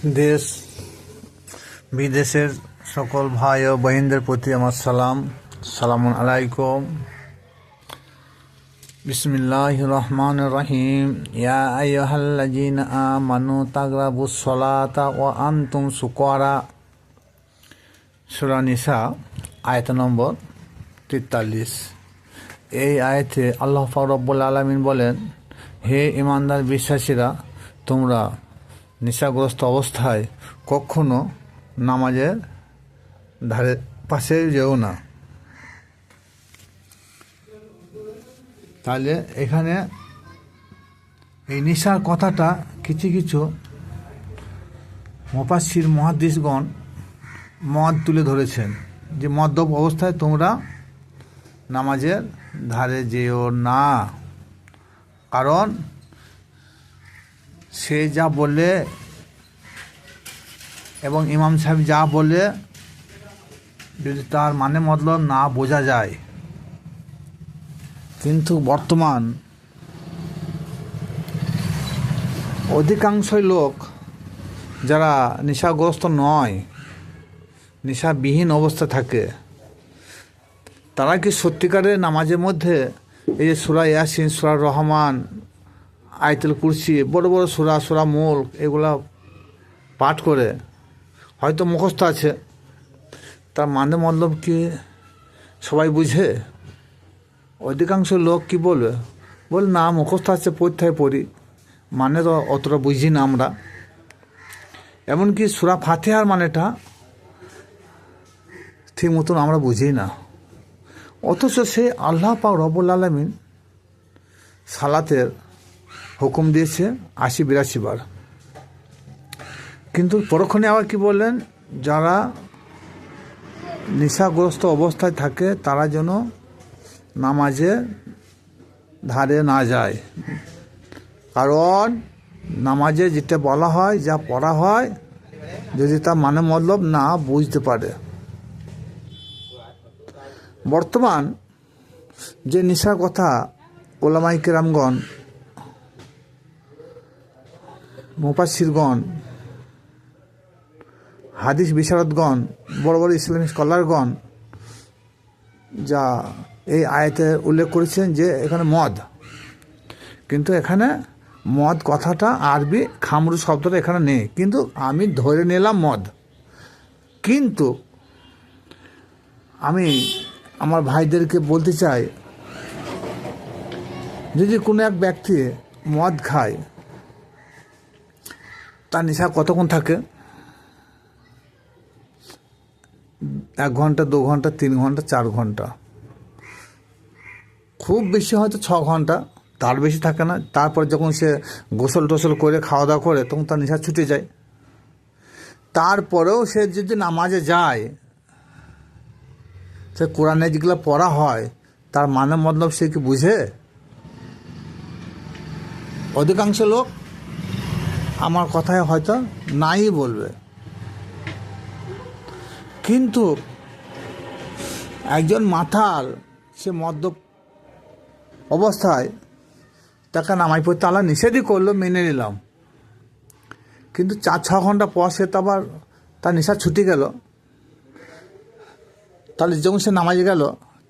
দেশ বিদেশের সকল ভাই ও বহিনদের প্রতি আমার সালামুন আলাইকুম। বিসমিল্লাহির রহমানির রহিম। ইয়া আইয়ুহাল্লাযীনা আমানু তাকরাবুস সালাতা ওয়া আনতুম সুকারা। সূরা নিসা আয়াত নম্বর 43। এই আয়াতে আল্লাহ পাক রব্বুল আলামিন বলেন, হে ঈমানদার বিশ্বাসীরা, তোমরা নেশাগ্রস্ত অবস্থায় কখনো নামাজের ধারে পাশে যেও না। তাহলে এখানে এই নেশার কথাটা কিছু কিছু মুফাসসির মুহাদ্দিসগণ মদ তুলে ধরেছেন যে মদ্যপ অবস্থায় তোমরা নামাজের ধারে যেও না, কারণ সে যা বলে এবং ইমাম সাহেব যা বলে যদি তার মানে মতলব না বোঝা যায়। কিন্তু বর্তমান অধিকাংশই লোক যারা নেশাগ্রস্ত নয়, নেশাবিহীন অবস্থা থাকে, তারা কি সত্যিকারের নামাজের মধ্যে এই যে সূরা ইয়াসিন, সূরা রহমান, আয়াতুল কুরসি, বড় বড় সূরা মুলক এগুলা পাঠ করে হয়তো মুখস্থ আছে, তার মানে মতলব কি সবাই বুঝে? অধিকাংশ লোক কি বলবে? না, মুখস্থ আছে, পড়তে পড়ি, মানে তো অতটা বুঝি না আমরা। এমনকি সূরা ফাতিহার মানেটা ঠিক মতন আমরা বুঝি না। অথচ সে আল্লাহ পাক রব্বুল আলামিন সালাতের হুকুম দিয়েছে ৮০-৮২ বার। কিন্তু পরক্ষণে আবার কি বললেন, যারা নেশাগ্রস্ত অবস্থায় থাকে তারা যেন নামাজের ধারে না যায়, কারণ নামাজে যেটা বলা হয়, যা পড়া হয়, যদি তার মানে মতলব না বুঝতে পারে। বর্তমান যে নেশার কথা ওলামায়ে কেরামগণ, মুফাসসিরগণ, হাদিস বিশারদগণ, বড় বড় ইসলামিক স্কলারগণ যা এই আয়াতে উল্লেখ করেছেন যে এখানে মদ, কিন্তু এখানে মদ কথাটা আরবি খামরু শব্দটা এখানে নেই, কিন্তু আমি ধরে নিলাম মদ। কিন্তু আমি আমার ভাইদেরকে বলতে চাই, যদি কোনো এক ব্যক্তি মদ খায়, তার নেশা কতক্ষণ থাকে? 1 ঘন্টা, 2 ঘন্টা, 3 ঘন্টা, 4 ঘন্টা, খুব বেশি হয়তো 6 ঘন্টা, তার বেশি থাকে না। তারপর যখন সে গোসল টোসল করে খাওয়া দাওয়া করে তখন তার নেশা ছুটে যায়। তারপরেও সে যদি নামাজে যায়, সে কোরআনে যেগুলো পড়া হয় তার মানে মতলব সে কি বুঝে? অধিকাংশ লোক আমার কথায় হয়তো নাই বলবে। কিন্তু একজন মাতাল, সে মদ্যপ অবস্থায় তাকে নামাজ পড়তে আল্লাহ নিষেধই করলো, মেনে নিলাম, কিন্তু 4-6 ঘন্টা পর সে তো আবার তার নেশা ছুটে গেল। তাহলে যখন সে নামাজে গেল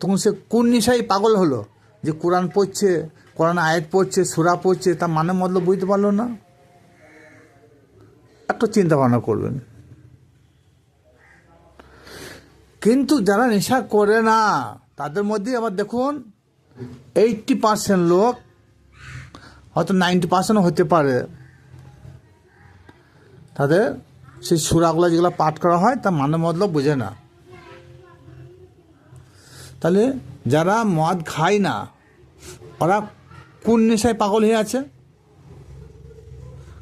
তখন সে কোন নেশায় পাগল হলো? যে কোরআন পড়ছে, কোরআন আয়াত পড়ছে, সূরা পড়ছে, তার মানে মতলব বুঝতে পারলো না। একটু চিন্তা ভাবনা করবেন। কিন্তু যারা নেশা করে না তাদের মধ্যে আবার দেখুন 80% লোক, হয়তো 90% হতে পারে, তাদের সেই সূরাগুলো যেগুলো পাঠ করা হয় তার মানে মতলব বোঝে না। তাহলে যারা মদ খায় না, ওরা কোন নেশায় পাগল হয়ে আছে?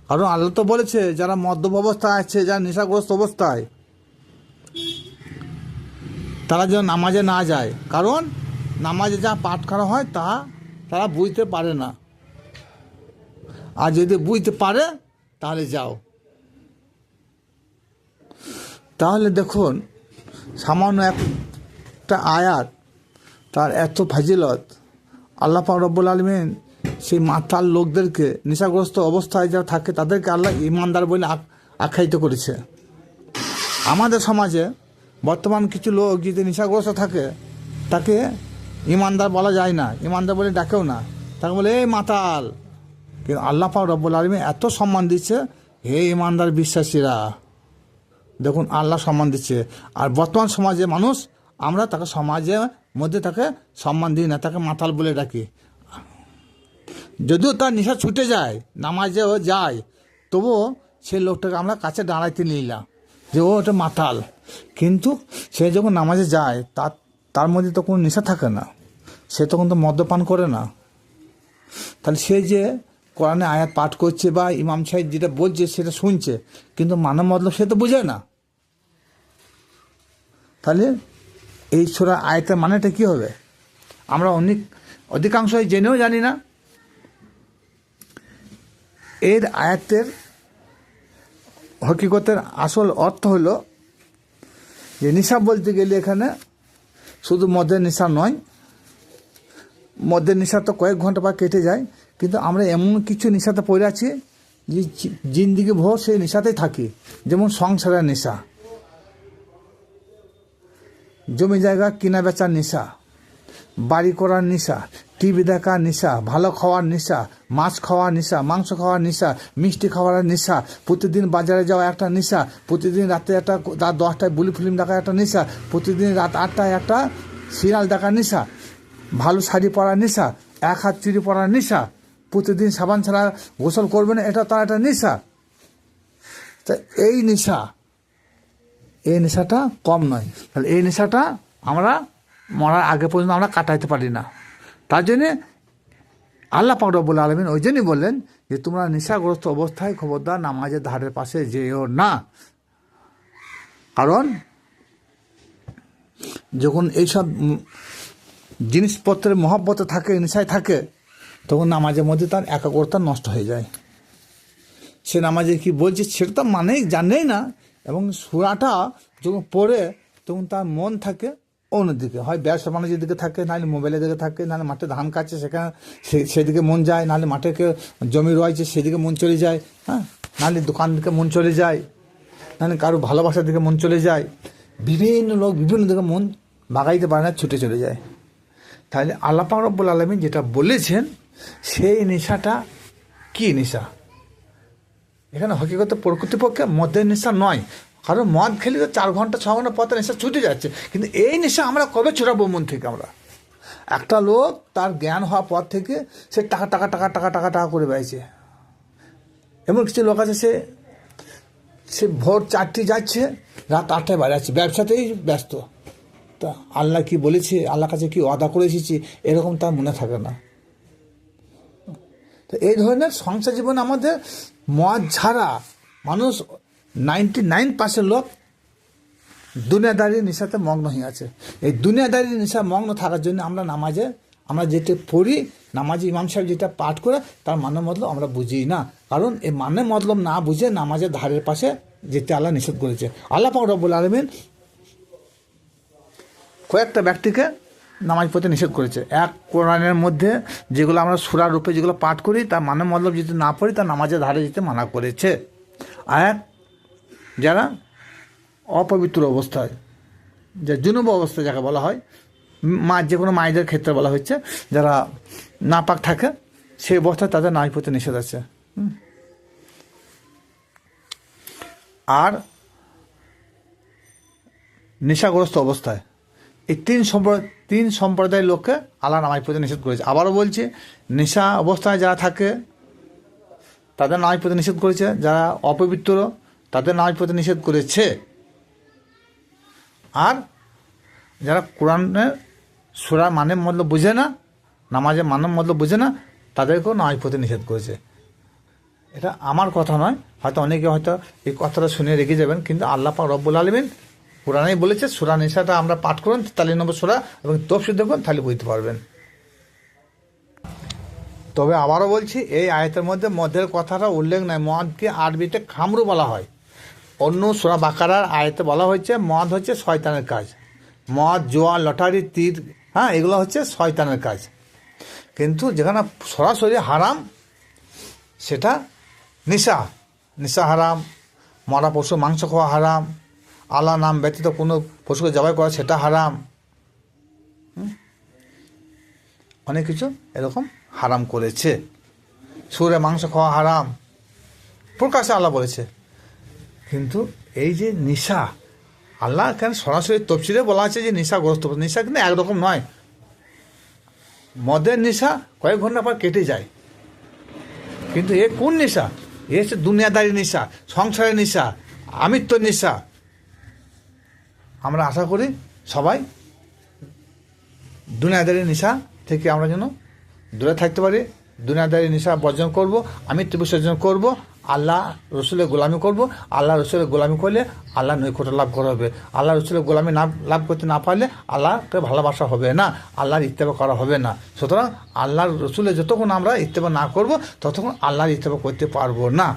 কারণ আল্লাহ তো বলেছে যারা মদ্যপ অবস্থায় আছে, যারা নেশাগ্রস্ত অবস্থায়, তারা যেন নামাজে না যায়, কারণ নামাজে যা পাঠ করা হয় তা তারা বুঝতে পারে না। আর যদি বুঝতে পারে তাহলে যাও। তাহলে দেখুন, সামান্য একটা আয়াত, তার এত ফাজিলত। আল্লাহ পাক রব্বুল আলামিন সেই মাতাল লোকদেরকে, নেশাগ্রস্ত অবস্থায় যারা থাকে তাদেরকে আল্লাহ ঈমানদার বলে আখ্যায়িত করেছে। আমাদের সমাজে বর্তমান কিছু লোক যদি নেশাগ্রস্ত থাকে তাকে ইমানদার বলা যায় না, ইমানদার বলে ডাকেও না, তাকে বলে এই মাতাল। কিন্তু আল্লাহ পাক রব্বুল আলামিন এত সম্মান দিচ্ছে, হে ইমানদার বিশ্বাসীরা, দেখুন আল্লাহ সম্মান দিচ্ছে। আর বর্তমান সমাজে মানুষ, আমরা তাকে সমাজের মধ্যে তাকে সম্মান দিই না, তাকে মাতাল বলে ডাকি। যদিও তার নেশা ছুটে যায়, নামাজেও যায়, তবুও সেই লোকটাকে আমরা কাছে দাঁড়াইতে নিলাম যে ও ওটা মাতাল। কিন্তু সে যখন নামাজে যায় তার মধ্যে তো কোনো নেশা থাকে না, সে তখন তো মদ্যপান করে না। তাহলে সে যে কোরআনে আয়াত পাঠ করছে বা ইমাম সাহেব যেটা বলছে সেটা শুনছে, কিন্তু মানে মতলব সে তো বোঝে না। তাহলে এই সূরা আয়াতের মানেটা কী হবে? আমরা অধিকাংশই জেনেও জানি না। এর আয়াতের হকিকতের আসল অর্থ হলো যে নেশা বলতে গেলে এখানে শুধু মদের নেশা নয়, মদের নেশা তো কয়েক ঘন্টা পর কেটে যায়, কিন্তু আমরা এমন কিছু নেশাতে পড়ে আছি যে জিন্দিগি ভোর সেই নেশাতেই থাকি। যেমন সংসারের নেশা, জমি জায়গা কেনা বেচার নেশা, বাড়ি করার নেশা, টিভি দেখার নেশা, ভালো খাওয়ার নেশা, মাছ খাওয়ার নেশা, মাংস খাওয়ার নেশা, মিষ্টি খাওয়ার নেশা, প্রতিদিন বাজারে যাওয়া একটা নেশা, প্রতিদিন রাতে একটা রাত 10টায় বুলি ফিল্ম দেখার একটা নেশা, প্রতিদিন রাত 8টায় একটা সিরিয়াল দেখার নেশা, ভালো শাড়ি পরার নেশা, এক হাত চুড়ি পরার নেশা, প্রতিদিন সাবান ছাড়া গোসল করবে না, এটা তার একটা নেশা। তা এই নেশাটা কম নয়। তাহলে এই নেশাটা আমরা মরার আগে পর্যন্ত আমরা কাটাইতে পারি না। তার জন্যে আল্লাহ পাক রব্বুল আলামিন ওই জন্যই বললেন যে তোমরা নেশাগ্রস্ত অবস্থায় খবরদার নামাজের ধারের পাশে যেও না। কারণ যখন এইসব জিনিসপত্রের মহব্বতে থাকে, নেশায় থাকে, তখন নামাজের মধ্যে তার একাগ্রতা নষ্ট হয়ে যায়। সে নামাজে কি বলছে সেটা তো জানেই না, এবং সূরাটা যখন পড়ে তখন তার মন থাকে অন্যদিকে, হয় ব্যবসা বাণিজ্যের দিকে থাকে, নাহলে মোবাইলের দিকে থাকে, নাহলে মাঠে ধান কাটছে সেখানে সেদিকে মন যায়, নাহলে মাঠে জমি রয়েছে সেদিকে মন চলে যায়, হ্যাঁ, নাহলে দোকান দিকে মন চলে যায়, নাহলে কারো ভালোবাসার দিকে মন চলে যায়। বিভিন্ন লোক বিভিন্ন দিকে মন বাগাইতে পারে না, ছুটে চলে যায়। তাহলে আল্লাহ পাক রব্বুল আলামিন যেটা বলেছেন সেই নেশাটা কী নেশা? এখানে হকিকতে প্রকৃতপক্ষে মদের নেশা নয়, কারণ মদ খেলে তো 4 ঘন্টা 6 ঘন্টা পথে নেশা ছুটে যাচ্ছে। কিন্তু এই নেশা আমরা কবে ছড়াবো মন থেকে? আমরা একটা লোক তার জ্ঞান হওয়ার পর থেকে সে টাকা টাকা টাকা টাকা টাকা টাকা করে বেড়াইছে। এমন কিছু লোক আছে সে ভোর 4টে যাচ্ছে, রাত 8টায় বাড়ি যাচ্ছে, ব্যবসাতেই ব্যস্ত। তা আল্লাহ কি বলেছে, আল্লাহর কাছে কি ওয়াদা করে এসেছি, এরকম তার মনে থাকে না। তো এই ধরনের সংসার জীবনে আমাদের মদ ছাড়া মানুষ 99% লোক দুনিয়াদারির নেশাতে মগ্ন হয়ে আছে। এই দুনিয়াদারির নেশা মগ্ন থাকার জন্য আমরা যেটা পড়ি, নামাজে ইমাম সাহেব যেটা পাঠ করে তার মানে মতলব আমরা বুঝি না। কারণ এই মানে মতলব না বুঝে নামাজের ধারের পাশে যেতে আল্লাহ নিষেধ করেছে। আল্লাহ পাক রব্বুল আলামিন কয়েকটা ব্যক্তিকে নামাজ পড়তে নিষেধ করেছে। এক, কোরআনের মধ্যে যেগুলো আমরা সূরা রূপে যেগুলো পাঠ করি তার মানে মতলব যদি না পড়ি তার নামাজের ধারে যেতে মানা করেছে। আর এক, যারা অপবিত্র অবস্থায়, যে জুনুব অবস্থায় যাকে বলা হয়, যে কোনো মায়েদের ক্ষেত্রে বলা হচ্ছে, যারা নাপাক থাকে সেই অবস্থায় তাদের নামাজ পড়তে নিষেধ আছে। আর নেশাগ্রস্ত অবস্থায় এই তিন সম্প্রদায়ের লোককে আল্লাহ নামাজ পড়তে নিষেধ করেছে। আবারও বলছে, নেশা অবস্থায় যারা থাকে তাদের নামাজ পড়তে নিষেধ করেছে, যারা অপবিত্র তাদের নামাজ পড়তে নিষেধ করেছে, আর যারা কোরআনের সূরা মানে মতলব বুঝে না, নামাজের মানে মতলব বুঝে না, তাদেরকেও নামাজ পড়তে নিষেধ করেছে। এটা আমার কথা নয়, হয়তো অনেকে হয়তো এই কথাটা শুনে রেখে যাবেন, কিন্তু আল্লাহ পাক রব্বুল আলামিন কোরআনেই বলেছে। সূরা নিসাটা আমরা পাঠ করুন, 43 নম্বর সূরা, এবং তফসির দেখুন, তাহলে বুঝতে পারবেন। তবে আবারও বলছি, এই আয়াতের মধ্যে মদের কথাটা উল্লেখ নয়। মদকে আরবিতে খামরু বলা হয়। অন্য সূরা বাকারার আয়াতে বলা হয়েছে মদ হচ্ছে শয়তানের কাজ। মদ, জুয়া, লটারি, তীর, হ্যাঁ, এগুলো হচ্ছে শয়তানের কাজ। কিন্তু যেখানে সরাসরি হারাম সেটা নেশা হারাম, মরা পশু মাংস খাওয়া হারাম, আল্লাহ নাম ব্যতীত কোনো পশুকে জবাই করা সেটা হারাম, অনেক কিছু এরকম হারাম করেছে। সুরে মাংস খাওয়া হারাম প্রকাশ্যে আল্লাহ বলেছে। কিন্তু এই যে নেশা, আল্লাহ কেন সরাসরি তফসিলে বলা আছে যে নেশাগ্রস্ত, নেশা কিন্তু একরকম নয়। মদের নেশা কয়েক ঘন্টা পর কেটে যায়, কিন্তু এ কোন নেশা? এ হচ্ছে দুনিয়াদারি নেশা, সংসারের নেশা, আমিত্ব নেশা। আমরা আশা করি সবাই দুনিয়াদারি নেশা থেকে আমরা যেন দূরে থাকতে পারি, দুনিয়াদারি নেশা বর্জন করব, আমিত্ব বিসর্জন করব, আল্লাহ রসুলের গোলামি করব। আল্লাহ রসুলের গোলামি করলে আল্লাহ নৈকট্য লাভ করা হবে। আল্লাহ রসুলের গোলামি না লাভ করতে না পারলে আল্লাহকে ভালোবাসা হবে না, আল্লাহর ইত্তেবা করা হবে না। সুতরাং আল্লাহর রসুলের যতক্ষণ আমরা ইত্তেবা না করব ততক্ষণ আল্লাহর ইত্তেবা করতে পারবো না।